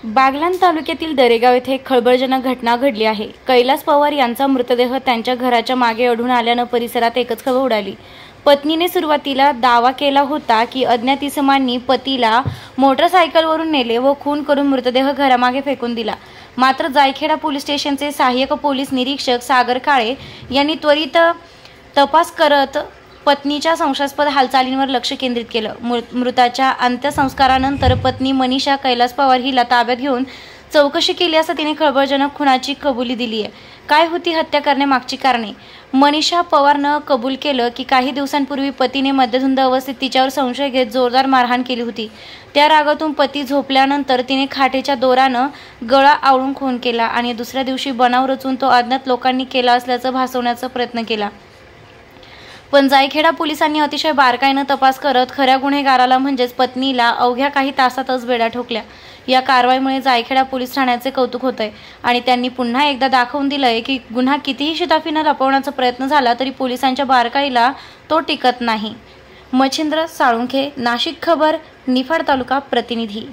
बागलाण तालुक्यातील दरेगाव येथे खळबळजनक घटना घडली आहे। कैलास पवार यांचा मृतदेह त्यांच्या घराच्या मागे आढळून आल्याने परिसरात एकच खळबळ उडाली। पत्नीने सुरुवातीला दावा केला होता की अज्ञात इसमांनी पतीला मोटरसायकलवरून नेले व खून करून मृतदेह घरामागे फेकून दिला। मात्र जायखेडा पोलीस स्टेशनचे सहाय्यक पोलीस निरीक्षक सागर काळे यांनी त्वरित तपास करत पत्नीच्या संशयास्पद हालचालींवर लक्ष केंद्रित केलं। मृताच्या अंत्यसंस्कारानंतर पत्नी मनीषा कैलास पवार हिला ताब्यात घेऊन चौकशी केली असता तिने खळबळजनक खुनाची कबुली दिली आहे। काय होती हत्या करण्यामागची कारणे? मनीषा पवारनं कबूल केलं की काही दिवसांपूर्वी पतीने मद्यधुंद अवस्थेत तिच्यावर संशय घेत जोरदार मारहाण केली होती। त्या रागातून पती झोपल्यानंतर तिने खाटेच्या दोरानं गळा आवळून खून केला आणि दुसऱ्या दिवशी बनाव रचून तो अज्ञात लोकांनी केला असल्याचं भासवण्याचा प्रयत्न केला। पण जायखेडा पोलिसांनी अतिशय बारकाईने तपास करत खऱ्या गुन्हेगाराला म्हणजेच पत्नीला अवघ्या काही तासातच बेड्या ठोकल्या। या कारवाईमुळे जायखेडा पोलीस ठाण्याचे कौतुक होतंय आणि त्यांनी पुन्हा एकदा दाखवून दिलंय की गुन्हा कितीही शिताफीने लपवण्याचा प्रयत्न झाला तरी पोलिसांच्या बारकाईला तो टिकत नाही। मच्छिंद्र साळुंखे, नाशिक खबर, निफाड तालुका प्रतिनिधी।